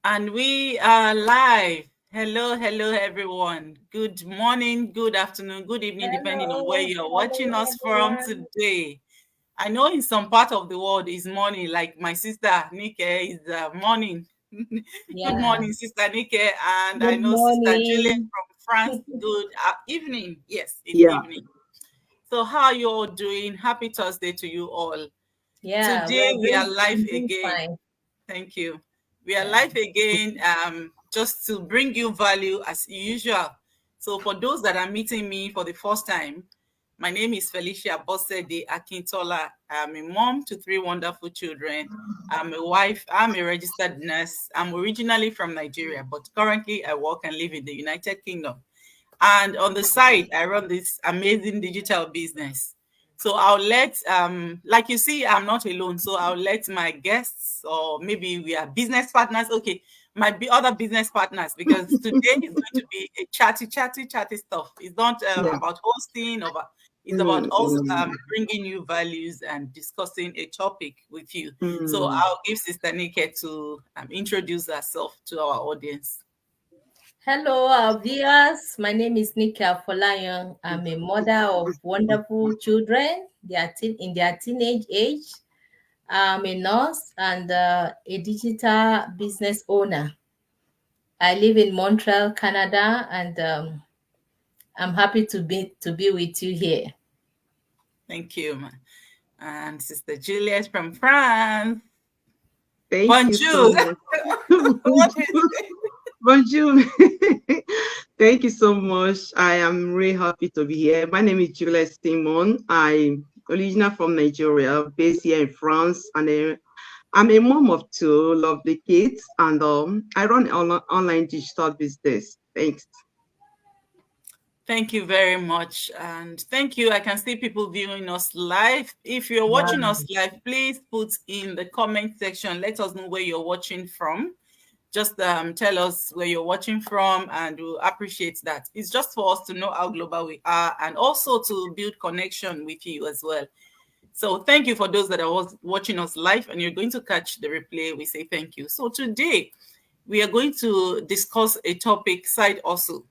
And we are live. Hello, hello, everyone. Good morning, good afternoon, good evening, depending on where Hello, you're watching hello us from everyone. today. I know in some part of the world is morning, like my sister Nike is morning. Good Yeah, morning, Sister Nike. And I good know Sister Juliet morning. from France. Good evening. Yes, it's Yeah, evening. So, how are you all doing? Happy Thursday to you all. Yeah, Today we are live I'm doing again. fine. Thank you. We are Yeah. live again, just to bring you value as usual. So, for those that are meeting me for the first time, my name is Felicia Bossede Akintola. I'm a mom to three wonderful children. I'm a wife. I'm a registered nurse. I'm originally from Nigeria, but currently I work and live in the United Kingdom. And on the side, I run this amazing digital business. So I'll let, like you see, I'm not alone. So I'll let my guests, or maybe we are business partners. Okay, might be other business partners, because today is going to be a chatty stuff. It's not yeah. about hosting, it's about Mm, us mm, bringing you values and discussing a topic with you. So mm. I'll give Sister Nike to introduce herself to our audience. Hello, our viewers. My name is Nikki Afolayan. I'm a mother of wonderful children. They are in their teenage age. I'm a nurse and a digital business owner. I live in Montreal, Canada, and I'm happy to be with you here. Thank you, man. And Sister Juliet from France. Thank you so Bonjour. much. What is Bonjour. Bonjour. Thank you so much. I am really happy to be here. My name is Juliet Simon. I'm original from Nigeria, based here in France, and I'm a mom of two lovely kids, and I run an online digital business. Thanks. Thank you very much. And thank you. I can see people viewing us live. If you're watching Wow. us live, please put in the comment section. Let us know where you're watching from. Just tell us where you're watching from, and we'll appreciate that. It's just for us to know how global we are, and also to build connection with you as well. So thank you for those that are watching us live, and you're going to catch the replay. We say thank you. So today we are going to discuss a topic: side hustle.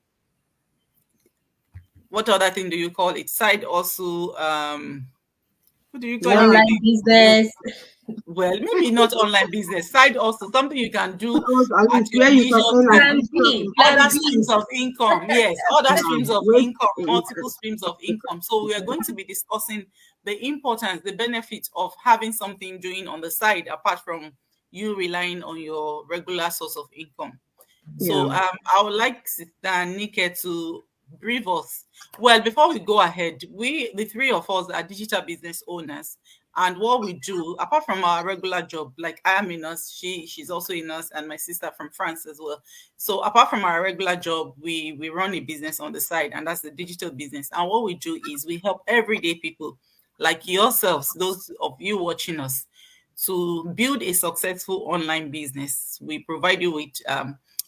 What other thing do you call it? Side hustle. What do you call it Yeah, Online again? business. Well, maybe not online business. Side hustle, something you can do because at at least your where you can leisure earn time. Plan additional B. Other Plan income. B. streams of income, yes, other Yeah, streams of where income, you multiple streams of income. So we are going to be discussing the importance, the benefits of having something doing on the side apart from you relying on your regular source of income. yeah. So I would like Sister Nike to brief us. Well, before we go ahead, we, the three of us, are digital business owners. And what we do, apart from our regular job, like I am a nurse, she's also a nurse, and my sister from France as well. So apart from our regular job, we run a business on the side, and that's the digital business. And what we do is we help everyday people like yourselves, those of you watching us, to build a successful online business. We provide you with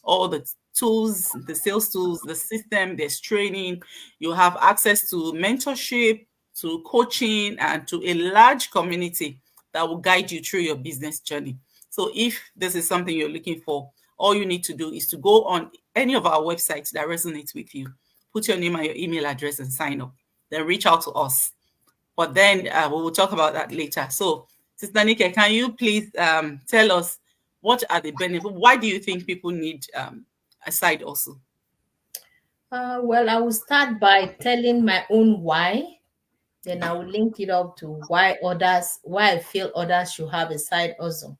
all the tools, the sales tools, the system, there's training. You have access to mentorship, to coaching, and to a large community that will guide you through your business journey. So if this is something you're looking for, all you need to do is to go on any of our websites that resonates with you, put your name and your email address and sign up. Then reach out to us. But then we will talk about that later. So, Sister Nike, can you please tell us what are the benefits? Why do you think people need a side also? Well, I will start by telling my own why. Then I will link it up to why I feel others should have a side hustle.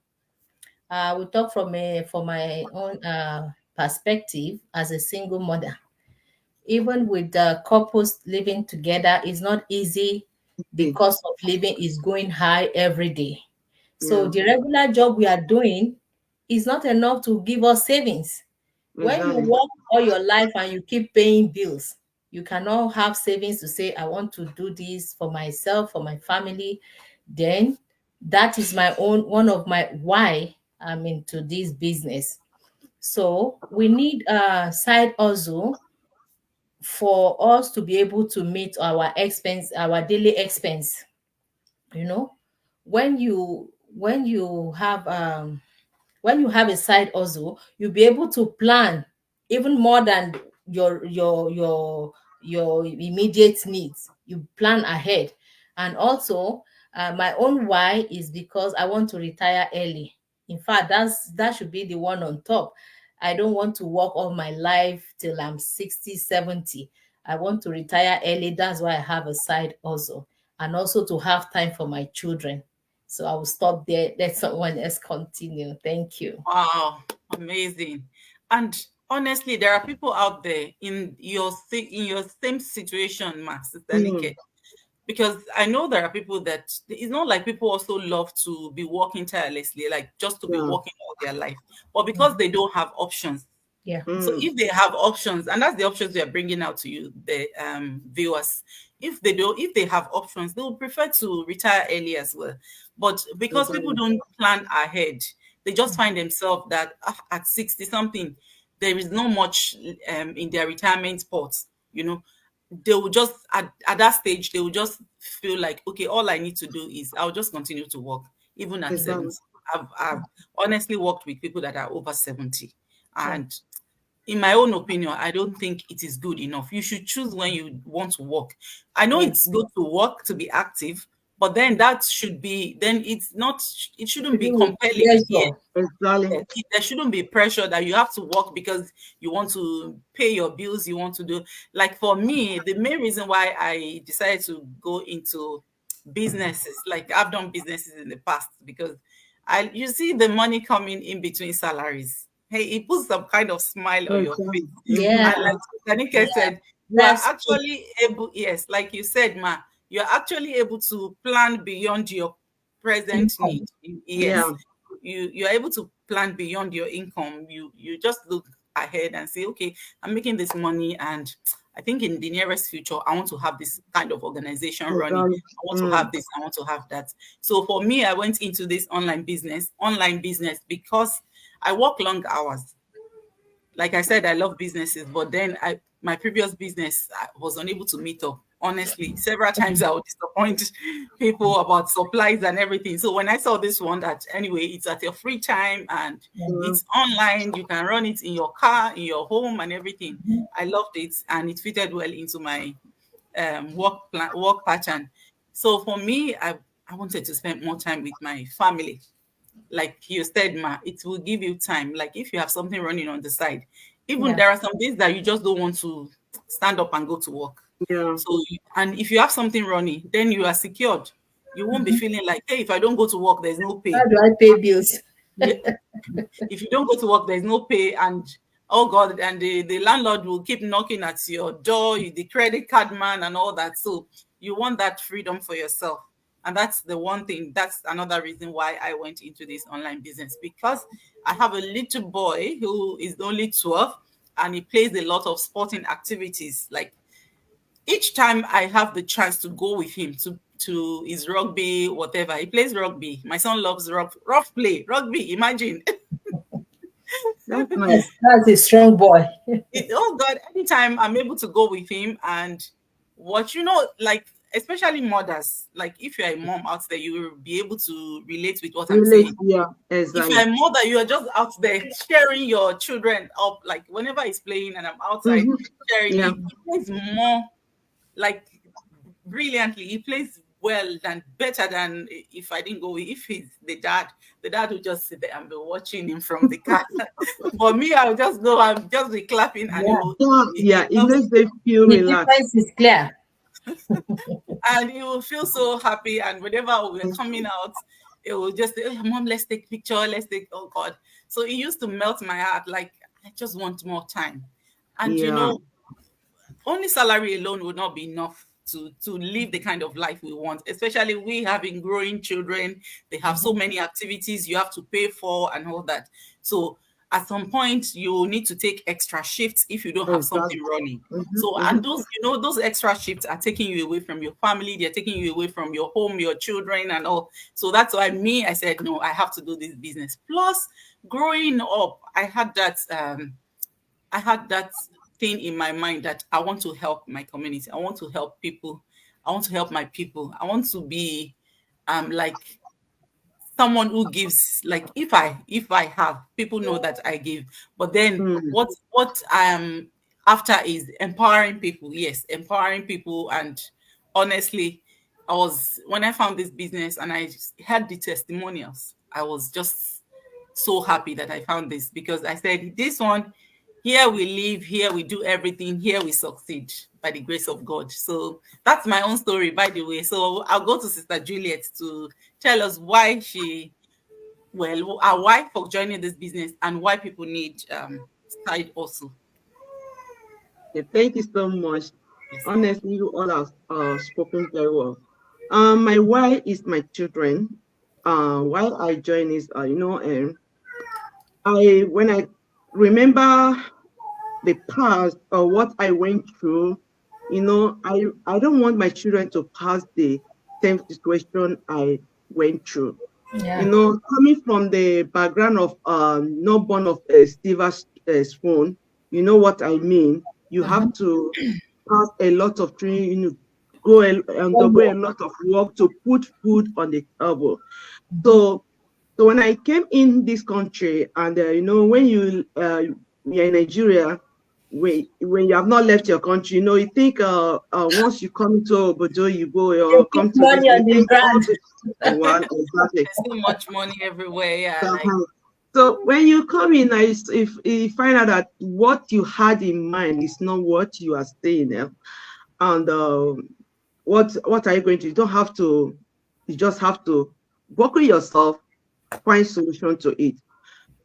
We talk from my own perspective as a single mother. Even with the couples living together, it's not easy. The Okay. cost of living is going high every day. So Yeah, the regular job we are doing is not enough to give us savings. When you exactly. work all your life and you keep paying bills, you cannot have savings to say, I want to do this for myself, for my family. Then that is my own one of my why I'm into this business. So we need a side hustle for us to be able to meet our expense, our daily expense. You know, when you have when you have a side hustle, you'll be able to plan even more than your immediate needs. You plan ahead. And also, my own why is because I want to retire early. In fact, that should be the one on top. I don't want to work all my life till I'm 60, 70. I want to retire early. That's why I have a side hustle, and also to have time for my children. So I will stop there. Let someone else continue. Thank you. Wow, amazing. And honestly, there are people out there in your same situation, ma, Sister Nike. Because I know there are people that it's not like people also love to be working tirelessly, like just to be working all their life, but because they don't have options. Yeah. So if they have options, and that's the options we are bringing out to you, the viewers, if they have options, they will prefer to retire early as well. But because people don't plan ahead, they just find themselves that at 60 something, there is not much in their retirement pot, you know. They will just at that stage they will just feel like, okay, all I need to do is I'll just continue to work even at 70. I've honestly worked with people that are over 70, and in my own opinion, I don't think it is good enough. You should choose when you want to work. I know it's good to work, to be active, but then that should be, then it's not, it shouldn't be compelling. Yeah. Exactly. There shouldn't be pressure that you have to work because you want to pay your bills, you want to do, like for me, the main reason why I decided to go into businesses, like I've done businesses in the past, because you see the money coming in between salaries. Hey, it puts some kind of smile on your face. Yeah. And like Tanika said, you are actually able, yes, like you said, ma, you're actually able to plan beyond your present need. Yes. Yeah. You're able to plan beyond your income. You just look ahead and say, okay, I'm making this money, and I think in the nearest future, I want to have this kind of organization running. I want to have this, I want to have that. So for me, I went into this online business because I work long hours. Like I said, I love businesses, but then my previous business, I was unable to meet up. Honestly, several times I would disappoint people about supplies and everything. So when I saw this one, that anyway, it's at your free time and it's online, you can run it in your car, in your home, and everything. I loved it, and it fitted well into my work pattern. So for me, I wanted to spend more time with my family. Like you said, ma, it will give you time. Like if you have something running on the side, even there are some days that you just don't want to stand up and go to work. Yeah. So, and if you have something running, then you are secured. You won't be feeling like, hey, if I don't go to work, there's no pay. How do I pay bills? If you don't go to work, there's no pay, and oh God, and the landlord will keep knocking at your door, the credit card man and all that. So you want that freedom for yourself. And that's the one thing, that's another reason why I went into this online business, because I have a little boy who is only 12 and he plays a lot of sporting activities. Like each time I have the chance to go with him to his rugby, whatever, he plays rugby. My son loves rough play, rugby, imagine. That's a strong boy. Oh God, anytime I'm able to go with him and watch, like, especially mothers, like if you're a mom out there, you will be able to relate with what I'm saying. Yeah, exactly. If you're a mother, you are just out there cheering your children up, like whenever he's playing and I'm outside cheering him, he plays more, like, brilliantly. He plays well and better than if I didn't go. If he's the dad will just sit there and be watching him from the car. For me, I'll just go and just be clapping and it makes them feel relaxed. The difference is clear. And he will feel so happy, and whenever we're coming out, it will just say, oh, Mom, let's take picture, oh God. So it used to melt my heart, like I just want more time. And only salary alone would not be enough to live the kind of life we want, especially we having growing children. They have so many activities you have to pay for and all that. So at some point you need to take extra shifts if you don't have something running. So and those extra shifts are taking you away from your family, they're taking you away from your home, your children and all. So that's why I said, no, I have to do this business. Plus, growing up, I had that thing in my mind that I want to help my community. I want to help people. I want to help my people. I want to be like someone who gives. Like if I have, people know that I give. But then what I am after is empowering people. Yes, empowering people. And honestly, when I found this business and I had the testimonials, I was just so happy that I found this, because I said, this one, here we live, here we do everything, here we succeed by the grace of God. So that's my own story, by the way. So I'll go to Sister Juliet to tell us why why for joining this business and why people need side hustle. Okay, thank you so much. Yes. Honestly, you all have spoken very well. My why is my children. Why I joined is, when I remember the past or what I went through, I don't want my children to pass the same situation I went through. Yeah. Coming from the background of not born of a silver spoon, you know what I mean. You have to pass a lot of training, go a lot of work to put food on the table. So when I came in this country, and when you're in Nigeria, when you have not left your country, you think once you come to Obodo, you go or come to money on the ground. Exactly. So much money everywhere. Yeah, so when you come in, if you find out that what you had in mind is not what you are saying there, and what are you going to? You don't have to. You just have to work with yourself, find solution to it.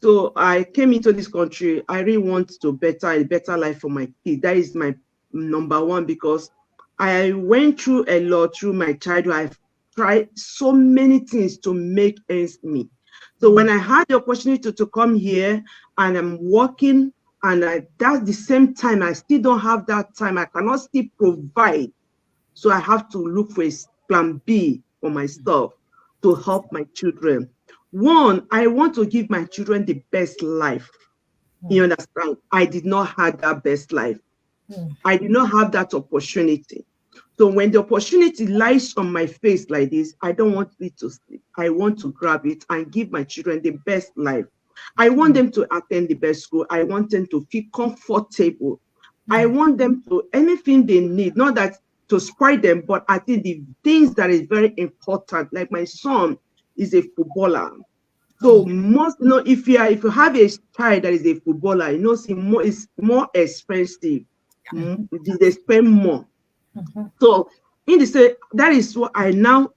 So I came into this country. I really want to better a better life for my kids. That is my number one, because I went through a lot through my childhood. I've tried so many things to make ends meet. So when I had the opportunity to come here and I'm working, and that's the same time, I still don't have that time. I cannot still provide. So I have to look for a plan B for myself to help my children. One, I want to give my children the best life. You understand? I did not have that best life. I did not have that opportunity. So when the opportunity lies on my face like this, I don't want it to sleep. I want to grab it and give my children the best life. I want them to attend the best school. I want them to feel comfortable. I want them to anything they need, not that to spoil them, but I think the things that is very important. Like my son is a footballer. So if you have a child that is a footballer, it's more expensive. They spend more. So that is what I now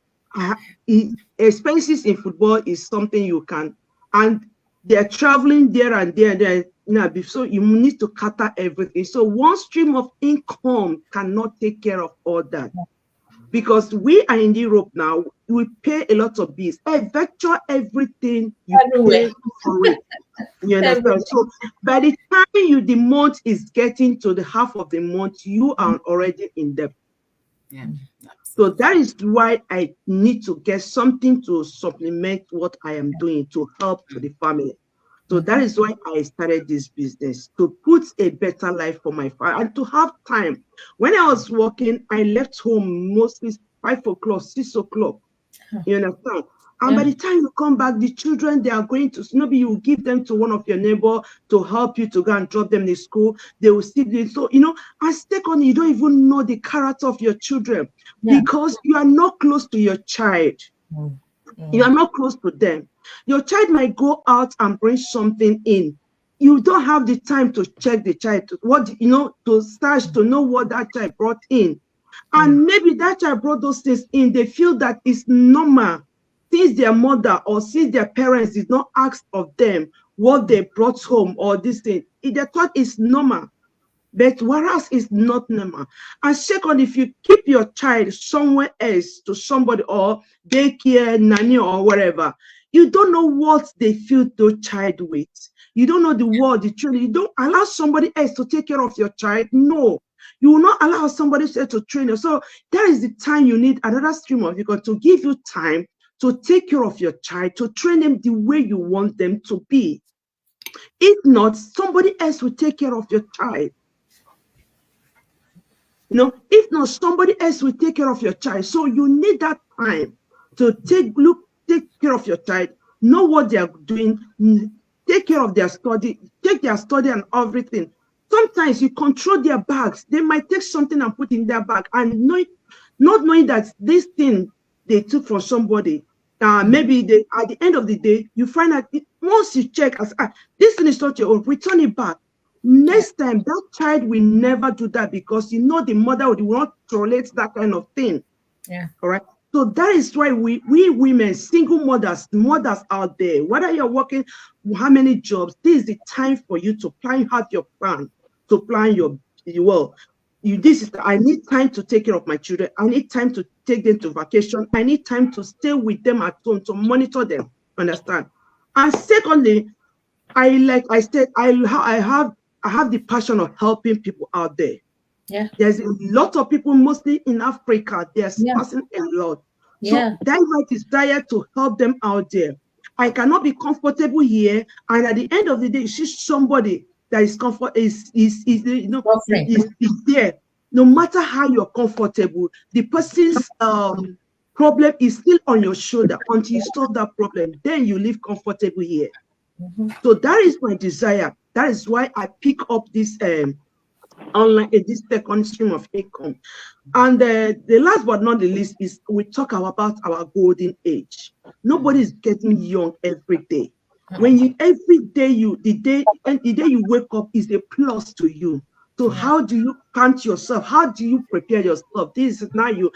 expenses in football is something you can, and they're traveling there and there. So you need to cater everything. So one stream of income cannot take care of all that. Because we are in Europe now, we pay a lot of bills. Virtual everything you pay for it. You understand? So by the time the month is getting to the half of the month, you are already in debt. Yeah. So that is why I need to get something to supplement what I am doing to help to the family. So that is why I started this business, to put a better life for my family and to have time. When I was working, I left home mostly 5 o'clock, 6 o'clock. You understand? And by the time you come back, the children, they are going to, maybe you give them to one of your neighbor to help you to go and drop them in school. They will still do it. So, as second, you don't even know the character of your children because you are not close to your child. You are not close to them. Your child might go out and bring something in. You don't have the time to check the child, to search to know what that child brought in. And maybe that child brought those things in. They feel that it's normal. Since their mother or since their parents did not ask of them what they brought home or this thing, they thought it's normal. But whereas it's not normal. And second, if you keep your child somewhere else to somebody or daycare, nanny or whatever, you don't know what they fill the child with. You don't know the word, the children. You don't allow somebody else to take care of your child. No, you will not allow somebody else to train you. So that is the time you need another stream of income to give you time to take care of your child, to train them the way you want them to be. If not, somebody else will take care of your child. If not, somebody else will take care of your child. So you need that time to take take care of your child, know what they are doing, take care of their study, take their study and everything. Sometimes you control their bags. They might take something and put in their bag and not knowing that this thing they took from somebody. Maybe they, at the end of the day, you find out once you check as this thing is not your own, return it back. Next time, that child will never do that because the mother will not tolerate that kind of thing. Yeah. All right. So that is why we women, single mothers out there, whether you're working how many jobs, this is the time for you to have your plan, to plan your I need time to take care of my children. I need time to take them to vacation. I need time to stay with them at home, to monitor them. Understand? And secondly, I have the passion of helping people out there. Yeah. There's a lot of people, mostly in Africa, they're passing a lot. So that is my desire to help them out there. I cannot be comfortable here, and at the end of the day, you see somebody that is there. No matter how you're comfortable, the person's problem is still on your shoulder until you solve that problem. Then you live comfortable here. So that is my desire. That is why I pick up this online, this second stream of income. And the last but not the least is we talk about our golden age. Nobody is getting young every day. When you the day you wake up is a plus to you. So how do you count yourself? How do you prepare yourself? This is now you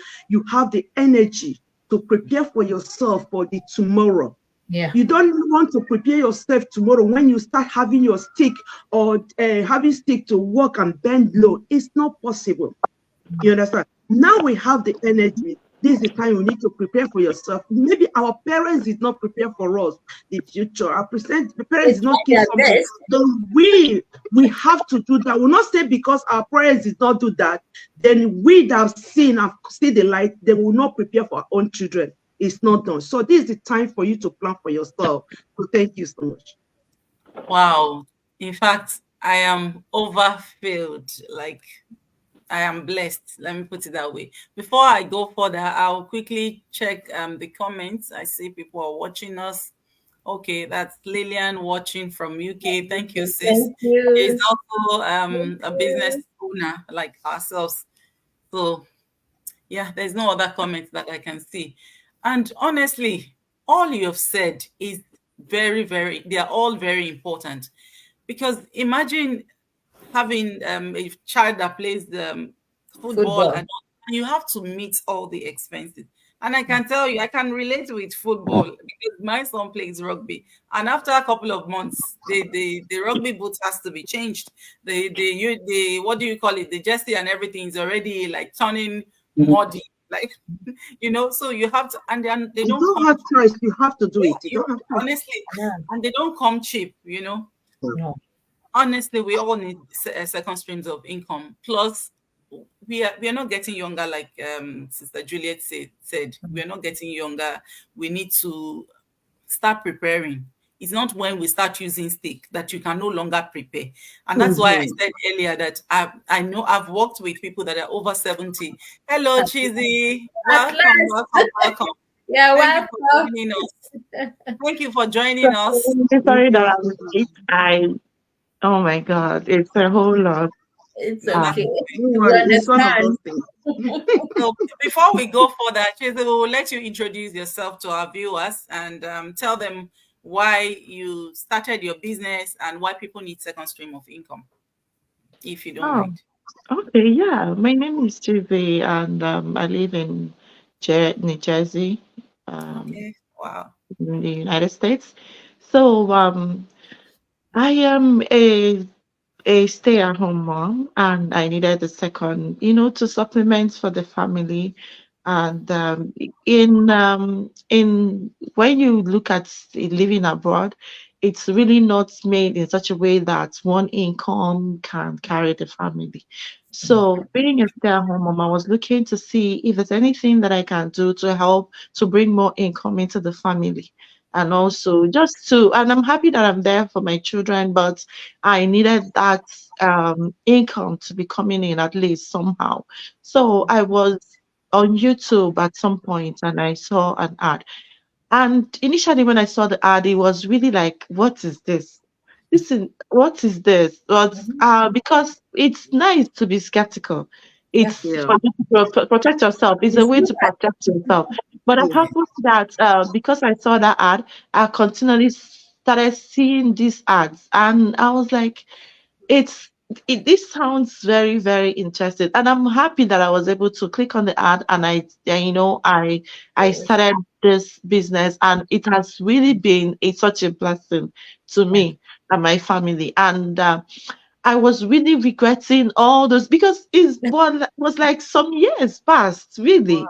have the energy to prepare for yourself for the tomorrow. Yeah. You don't want to prepare yourself tomorrow when you start having your stick or having stick to work and bend low. It's not possible. You understand? Now we have the energy. This is the time you need to prepare for yourself. Maybe our parents did not prepare for us the future. The parents did not give something. So we have to do that. We'll not say because our parents did not do that, then we that have seen the light, they will not prepare for our own children. It's not done. So this is the time for you to plan for yourself. So thank you so much. Wow. In fact, I am overfilled. Like, I am blessed. Let me put it that way. Before I go further, I'll quickly check the comments. I see people are watching us. Okay, that's Lillian watching from UK. Thank you, sis. Thank you. She's also a business owner like ourselves. So, yeah, there's no other comments that I can see. And honestly, all you have said is very, very, they are all very important. Because imagine having a child that plays the football. And you have to meet all the expenses. And I can tell you, I can relate with football because my son plays rugby. And after a couple of months, the rugby boots has to be changed. The what do you call it? The jersey and everything is already like turning muddy. Like, so you have to, and then they don't have choice. You have to do it. Honestly, and they don't come cheap. No. Honestly, we all need second streams of income. Plus, we are not getting younger, like Sister Juliet said. We are not getting younger. We need to start preparing. It's not when we start using stick that you can no longer prepare. And that's why I said earlier that I know I've worked with people that are over 70. Hello, Chizzy. Welcome. Yeah, welcome. Thank you for joining us. Sorry that I'm late. Oh my God, it's a whole lot. It's okay. So before we go further, Chizzy, we will let you introduce yourself to our viewers and tell them why you started your business and why people need second stream of income, if you don't mind. Okay, yeah. My name is Chizzy and I live in New Jersey, okay. Wow. in the United States. So I am a stay-at-home mom, and I needed a second, to supplement for the family. And in when you look at living abroad, it's really not made in such a way that one income can carry the family. So being a stay-at-home mom, I was looking to see if there's anything that I can do to help to bring more income into the family. And also and I'm happy that I'm there for my children, but I needed that income to be coming in at least somehow. So I was on YouTube at some point and I saw an ad. And initially, when I saw the ad, it was really like, what is this? Listen, what is this? But Mhm. because it's nice to be skeptical. Yeah, It's Yeah. for you to protect yourself. It's a it's way good. to protect yourself. But Yeah. apart from that, because I saw that ad, I continually started seeing these ads, and I was like, it's this sounds very, very interesting, and I'm happy that I was able to click on the ad, and I started this business, and it has really been such a blessing to Yeah. me and my family. And I was really regretting all those, because it was like some years passed, really.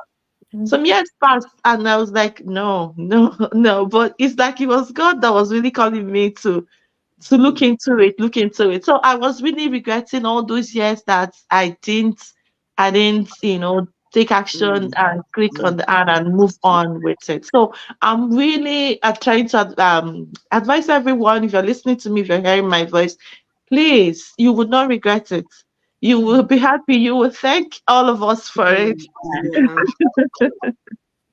Mhm. Some years passed, and I was like, no, no, no. But it's like it was God that was really calling me to look into it. So I was really regretting all those years that I didn't, take action and click Yeah. on the ad and move on with it. So I'm really trying to advise everyone, if you're listening to me, if you're hearing my voice, please, you would not regret it. You will be happy. You will thank all of us for it. Yeah.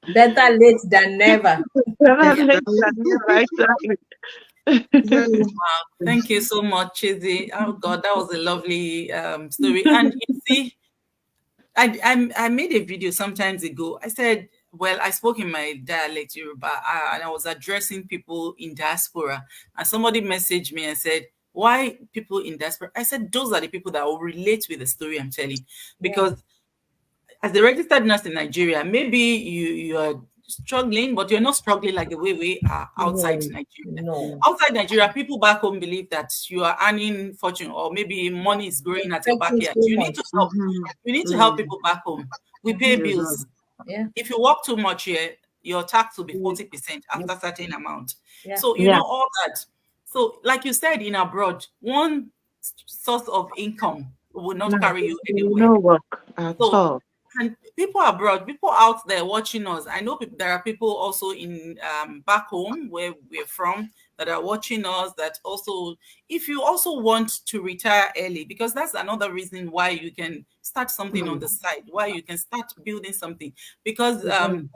Better late than never. Exactly. Yeah. Thank you so much, Chizzy. Oh God, that was a lovely story. And you see, I made a video sometimes ago. I said, well, I spoke in my dialect Yoruba, and I was addressing people in diaspora. And somebody messaged me and said, "Why people in diaspora?" I said, "Those are the people that will relate with the story I'm telling." Yeah. Because as a registered nurse in Nigeria, maybe you are struggling, but you're not struggling like the way we are outside No, Nigeria. no. Outside Nigeria, people back home believe that you are earning fortune, or maybe money is growing at your Expecting backyard. so You need to much. help. Mhm. You need to help Mm. people back home. We pay Mhm. bills. Exactly. Yeah. If you work too much here, your tax will be Mm. 40% after certain amount. Yeah. So you Yeah. know all that. So, like you said, in abroad, one source of income will not No, carry it you will anywhere. not work at So, all. and people abroad, people out there watching us, I know there are people also in back home where we're from that are watching us. That also, if you also want to retire early, because that's another reason why you can start something on Mm. the side, why you can start building something. Because Exactly.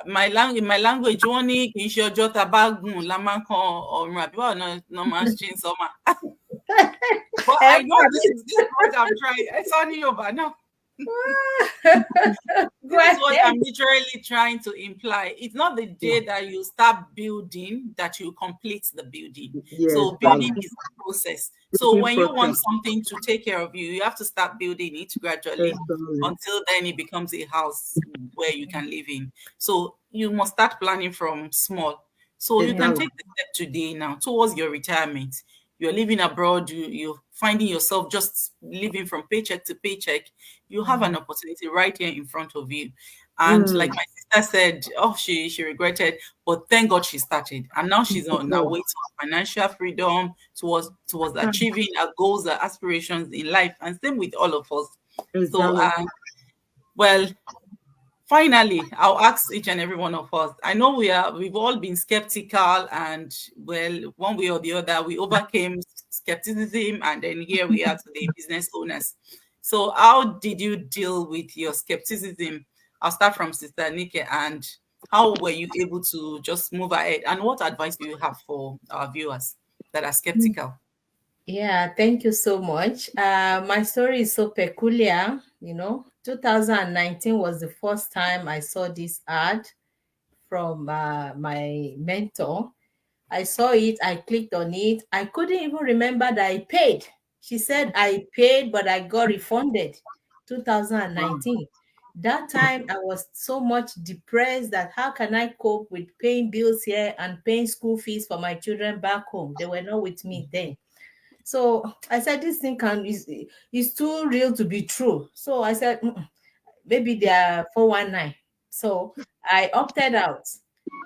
in my language, wọ́n ní kì í ṣe ọjọ́ tá a bá gùn la máa ń kan ọ̀run, àbí báwo náà máa ń ṣe ń sọ mà. But I know this is what I'm trying. It's on Yoruba now. Go This is what ahead. I'm literally trying to imply. It's not the day that you start building that you complete the building. Yes. So building Exactly. is a process. It's So in when you want process. something to take care of you, you have to start building it gradually Exactly. until then it becomes a house where you can live in. So you must start planning from small. So you can Exactly. take the step today now towards your retirement. You're living abroad, you're finding yourself just living from paycheck to paycheck. You have an opportunity right here in front of you. And like Mm. my sister said, oh, she regretted, but thank God she started. And now she's on her Yeah. way to financial freedom, towards achieving her goals, her aspirations in life. And same with all of us. So Exactly. well, finally, I'll ask each and every one of us. I know we've all been skeptical, and well, one way or the other, we overcame skepticism, and then here we are today, business owners. So, how did you deal with your skepticism? I'll start from Sister Nike, and how were you able to just move ahead? And what advice do you have for our viewers that are skeptical? Yeah, thank you so much. My story is so peculiar. 2019 was the first time I saw this ad from my mentor. I saw it, I clicked on it. I couldn't even remember that I paid. She said I paid, but I got refunded. Wow. 2019. That time I was so much depressed that how can I cope with paying bills here and paying school fees for my children back home? They were not with me then. So I said, this thing is too real to be true. So I said, maybe they are 419. So I opted out.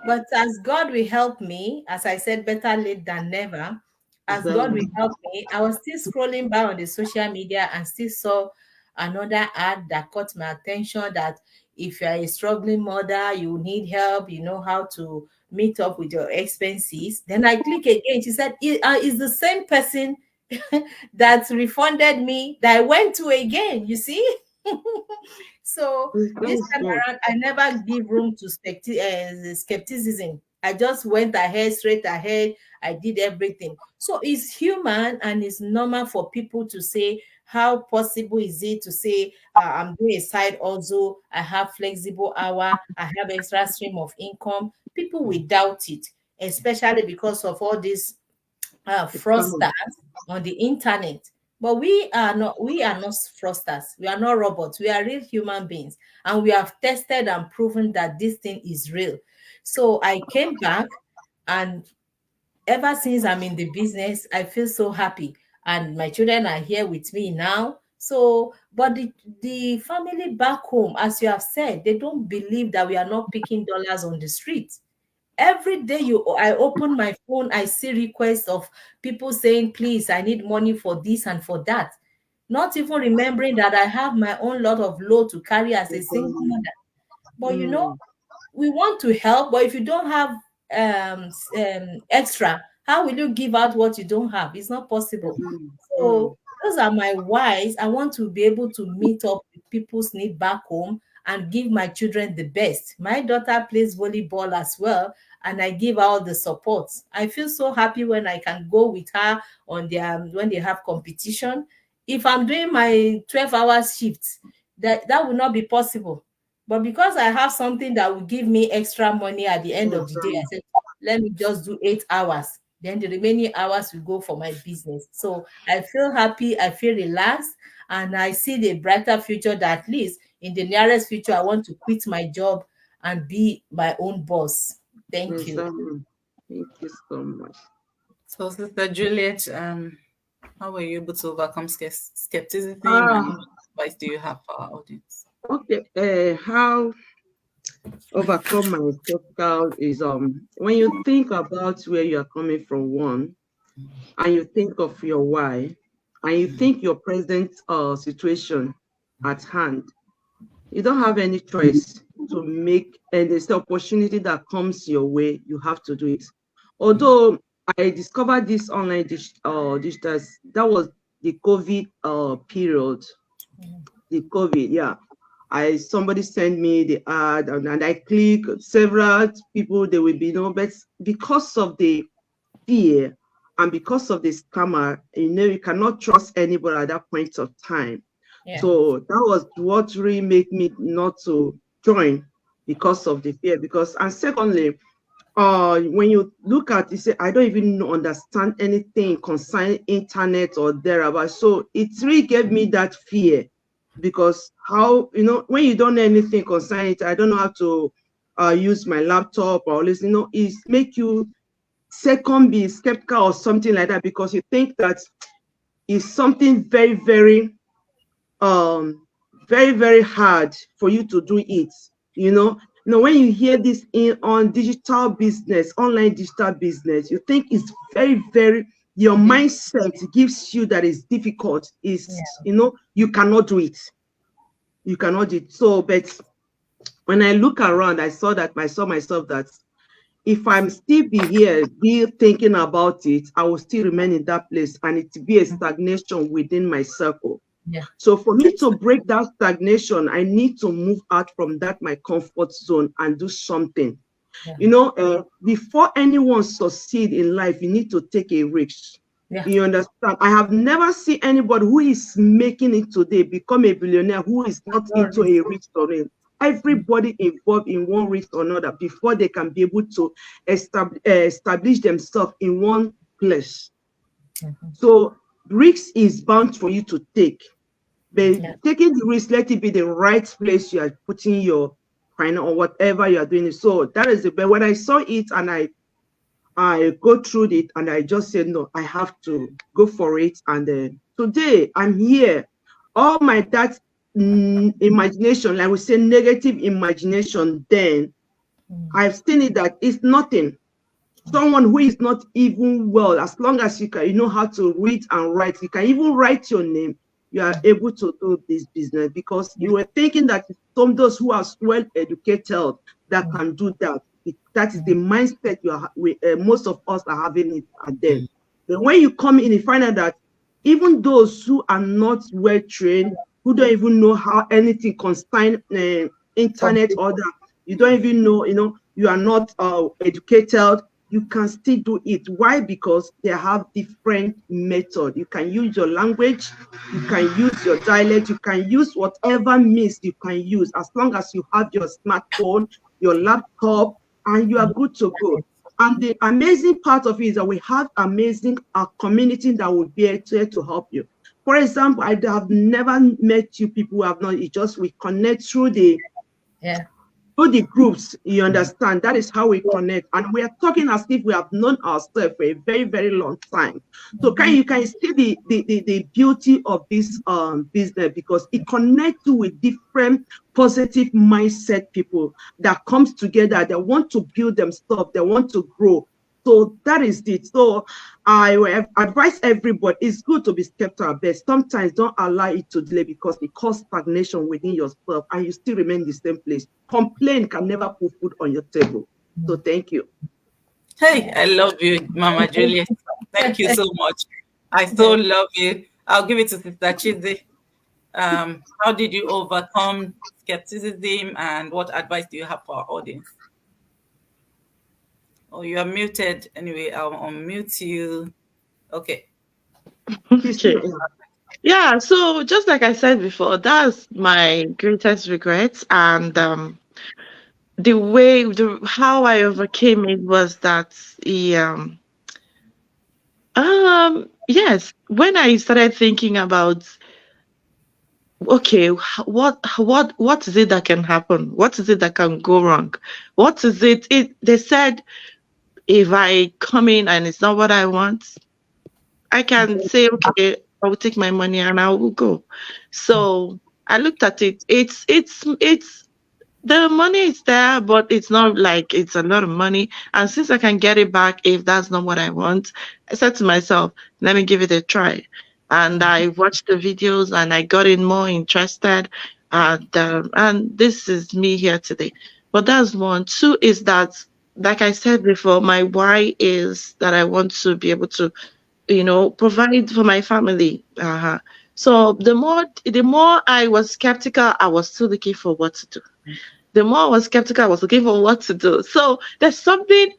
But as God will help me, as I said, better late than never. As God will Exactly. help me, I was still scrolling by on the social media and still saw another ad that caught my attention, that if you're a struggling mother, you need help, you know how to meet up with your expenses. Then I click again. She said, it's the same person that refunded me that I went to again, you see? So That this was time good. around, I never give room to skepticism. I just went ahead, straight ahead. I did everything. So it's human and it's normal for people to say, how possible is it to say, I'm doing a side also, I have flexible hour, I have extra stream of income. People will doubt it, especially because of all these It's common. fraudsters on the internet. But we are not fraudsters. We are not robots. We are real human beings. And we have tested and proven that this thing is real. So I came back, and ever since I'm in the business, I feel so happy. And my children are here with me now. So, but the family back home, as you have said, they don't believe that we are not picking dollars on the street. Every day I open my phone, I see requests of people saying, please, I need money for this and for that. Not even remembering that I have my own lot of load to carry as a single mother. But Mm, we want to help, but if you don't have extra, how will you give out what you don't have? It's not possible. mm, mm, So those are my whys. I want to be able to meet up with people's need back home and give my children the best. My daughter plays volleyball as well, and I give her all the support. I feel so happy when I can go with her on their when they have competition. If I'm doing my 12-hour shift, that will not be possible. But because I have something that will give me extra money at the end of the day, I mm. said, let me just do 8 hours. Then the remaining hours will go for my business. So I feel happy, I feel relaxed, and I see the brighter future that at least in the nearest future, I want to quit my job and be my own boss. Thank you. Exactly. Thank you so much. So, Sister Juliet, how were you able to overcome skepticism, Ah, and what advice do you have for our audience? okay. How overcome my skeptical is when you think about where you are coming from, one, and you think of your why, and you think your present situation at hand, you don't have any choice to make, and there's the opportunity that comes your way, you have to do it. Although I discovered this online digital, that was the COVID period, the COVID, yeah. Somebody sent me the ad, and I click several people, they will be, but because of the fear and because of the scammer, you cannot trust anybody at that point of time. Yeah. So that was what really made me not to join, because of the fear. And secondly, when you look at it, say, I don't even understand anything concerning internet or thereabout. So it really gave me that fear, because how, when you don't know anything concerning it, I don't know how to use my laptop or listen, it make you second be skeptical or something like that, because you think that is something very, very very, very hard for you to do it. When you hear this on digital business, online digital business, you think it's very, very, your mindset gives you that it's difficult. You cannot do it. You cannot do it. So, but when I look around, I saw myself that if I'm still be here, be thinking about it, I will still remain in that place, and it will be a stagnation within my circle. Yeah. So for me to break that stagnation, I need to move out from my comfort zone and do something. Yeah. Before anyone succeed in life, you need to take a risk. Yeah. You understand? I have never seen anybody who is making it today become a billionaire who is not into a risk story. Everybody involved in one risk or another before they can be able to establish themselves in one place. So risk is bound for you to take. But taking the risk, let it be the right place you are putting your finance or whatever you are doing. So that is it. But when I saw it and I go through it, and I just said, no, I have to go for it. And today I'm here. All that imagination, like we say, negative imagination, then I've seen it that it's nothing. Someone who is not even well, as long as you know how to read and write, you can even write your name, you are able to do this business, because you were thinking that some those who are well educated that can do that. That is the mindset most of us are having it at them. But when you come in, you find out that even those who are not well trained, who don't even know how anything concern internet or that. You don't even know, you are not educated. You can still do it. Why? Because they have different method. You can use your language, you can use your dialect, you can use whatever means you can use, as long as you have your smartphone, your laptop, and you are good to go. And the amazing part of it is that we have amazing community that will be here to help you. For example, I have never met you people who have not, it's just we connect through the groups, you understand? That is how we connect. And we are talking as if we have known ourselves for a very, very long time. So you can see the beauty of this business, because it connects you with different positive mindset people that comes together. They want to build themselves, they want to grow. So that is it. So I will advise everybody, it's good to be skeptical, but sometimes don't allow it to delay, because it causes stagnation within yourself and you still remain in the same place. Complaint can never put food on your table. So thank you. Hey, I love you, Mama Juliet. Thank you so much. I so love you. I'll give it to Sister Chizzy. How did you overcome skepticism, and what advice do you have for our audience? Oh, you are muted. Anyway, I'll unmute you. Okay. Yeah, so just like I said before, that's my greatest regret. And how I overcame it was that yes, when I started thinking about, okay, what is it that can happen? What is it that can go wrong? What is it? They said, if I come in and it's not what I want, I can say, okay, I will take my money and I will go. So I looked at it. It's the money is there, but it's not like it's a lot of money. And since I can get it back if that's not what I want, I said to myself, let me give it a try. And I watched the videos and I got in more interested. And this is me here today. But that's one. Two is that, like I said before, my why is that I want to be able to, provide for my family. So the more I was skeptical, I was still looking for what to do. The more I was skeptical, I was looking for what to do. So there's something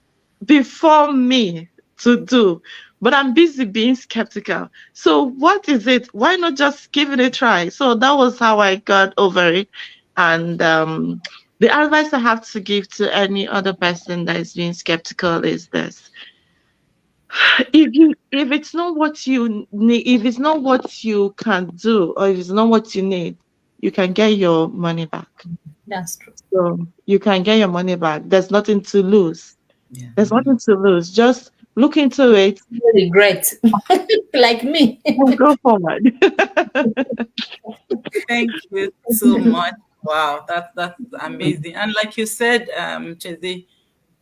before me to do, but I'm busy being skeptical. So what is it? Why not just give it a try? So that was how I got over it. And the advice I have to give to any other person that is being skeptical is this. If it's not what you need, if it's not what you can do, or if it's not what you need, you can get your money back. That's true. So you can get your money back. There's nothing to lose. Yeah. There's nothing to lose. Just look into it. Regret, like me. Go forward. Thank you so much. Wow, that's amazing. And like you said, Chizzy,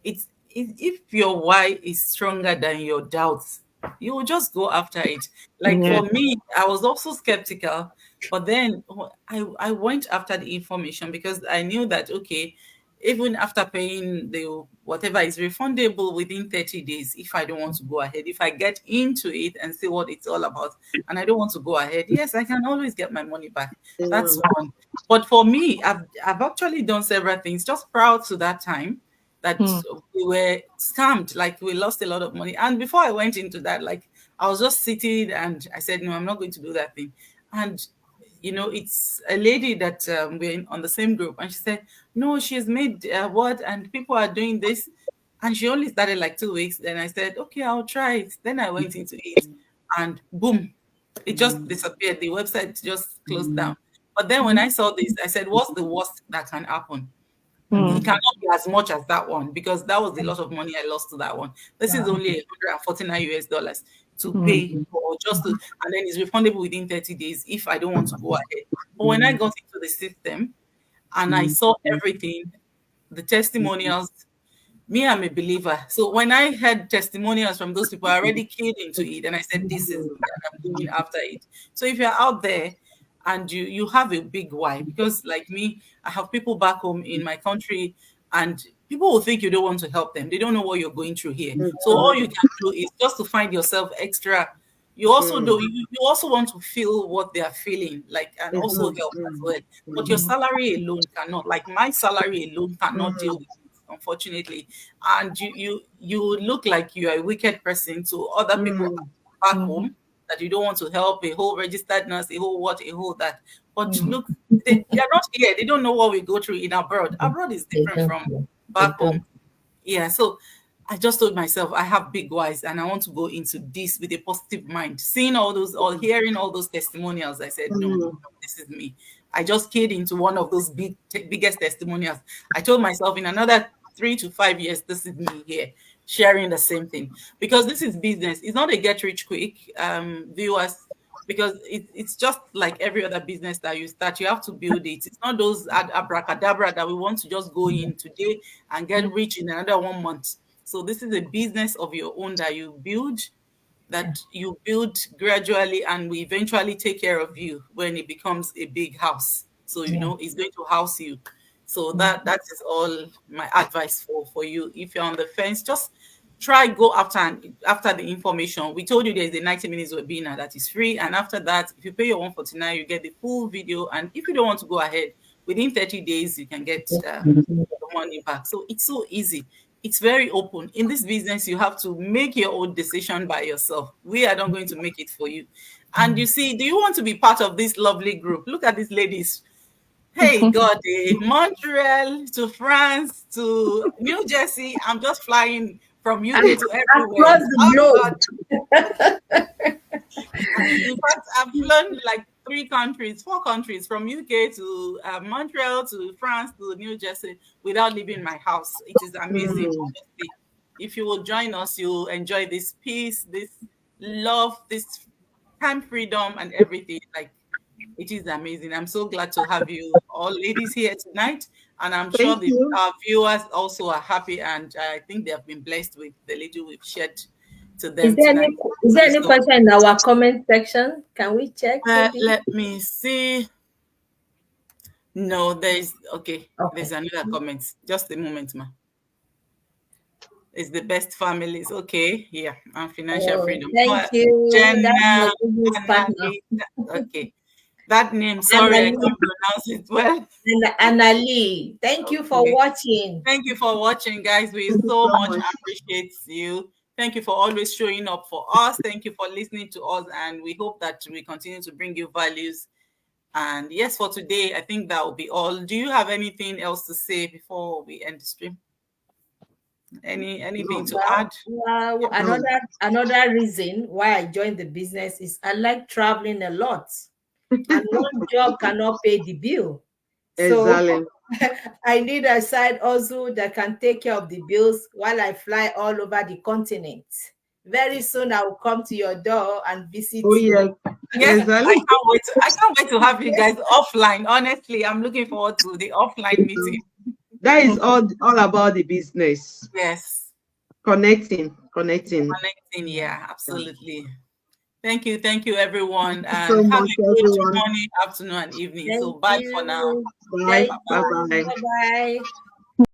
if your why is stronger than your doubts, you will just go after it. Like for me, I was also skeptical, but then I went after the information, because I knew that, okay, even after paying the whatever is refundable within 30 days, if I don't want to go ahead, if I get into it and see what it's all about and I don't want to go ahead, yes, I can always get my money back. That's one. But for me, I've actually done several things just prior to that time that we were scammed, like we lost a lot of money. And before I went into that, like I was just sitting and I said, no, I'm not going to do that thing. And it's a lady that we're on the same group, and she said, no, she's made what, and people are doing this, and she only started like 2 weeks. Then I said, okay, I'll try it. Then I went into it, and boom, it just disappeared. The website just closed down. But then when I saw this, I said, what's the worst that can happen? It cannot be as much as that one, because that was a lot of money I lost to that one. This is only $149 to pay for just to, and then it's refundable within 30 days if I don't want to go ahead. But when I got into the system and I saw everything, the testimonials, me, I'm a believer. So when I had testimonials from those people, I already keyed into it, and I said, this is what I'm doing after it. So if you're out there and you have a big why, because like me, I have people back home in my country, and people will think you don't want to help them. They don't know what you're going through here. So all you can do is just to find yourself extra You also do. You also want to feel what they are feeling, like, and also help as well. But your salary alone cannot. Like my salary alone cannot deal with it, unfortunately. And you look like you are a wicked person to other people back home that you don't want to help. A whole registered nurse, a whole what, a whole that. But look, they are not here. They don't know what we go through in abroad. Abroad is different from back home. Yeah, so I just told myself I have big whys and I want to go into this with a positive mind. Seeing all those or hearing all those testimonials, I said, no, this is me. I just keyed into one of those biggest testimonials. I told myself in another 3 to 5 years, this is me here sharing the same thing, because this is business. It's not a get rich quick, viewers, because it's just like every other business that you start. You have to build it. It's not those abracadabra that we want to just go in today and get rich in another 1 month. So this is a business of your own that you build gradually, and we eventually take care of you when it becomes a big house. So it's going to house you. So that is all my advice for you. If you're on the fence, just try go after the information. We told you there's a 90 minutes webinar that is free, and after that, if you pay your $149, you get the full video. And if you don't want to go ahead, within 30 days you can get the money back. So it's so easy. It's very open. In this business, you have to make your own decision by yourself. We are not going to make it for you. And you see, do you want to be part of this lovely group? Look at these ladies. Hey, God, Montreal to France to New Jersey. I'm just flying from UK to everywhere. Across the globe. In fact, I've flown like 4 countries, from UK to Montreal to France to New Jersey without leaving my house. It is amazing. Honestly. If you will join us, you'll enjoy this peace, this love, this time freedom and everything. Like, it is amazing. I'm so glad to have you all ladies here tonight. And I'm sure our viewers also are happy, and I think they have been blessed with the little we've shared to them. Is there any question in our comment section? Can we check? Let me see. No, there's there's another comment. Just a moment, ma. It's the best families. Okay, yeah, and financial freedom. Thank you. Jenna, okay. That name, sorry, I can't pronounce it well. Annalie, thank you for watching. Thank you for watching, guys. We so much appreciate you. Thank you for always showing up for us. Thank you for listening to us, and we hope that we continue to bring you values. And yes, for today, I think that will be all. Do you have anything else to say before we end the stream? Anything to add? Another reason why I joined the business is I like traveling a lot. And one job cannot pay the bill. Exactly. So I need a side hustle that can take care of the bills while I fly all over the continent. Very soon I will come to your door and visit you. Yes, exactly. I can't wait to have you guys offline. Honestly, I'm looking forward to the offline meeting. That is all about the business. Yes. Connecting. Yeah, absolutely. Thank you, everyone. And so have much, a good everyone. morning, afternoon, and evening. Thank so bye you. for now. Bye. Bye. Bye.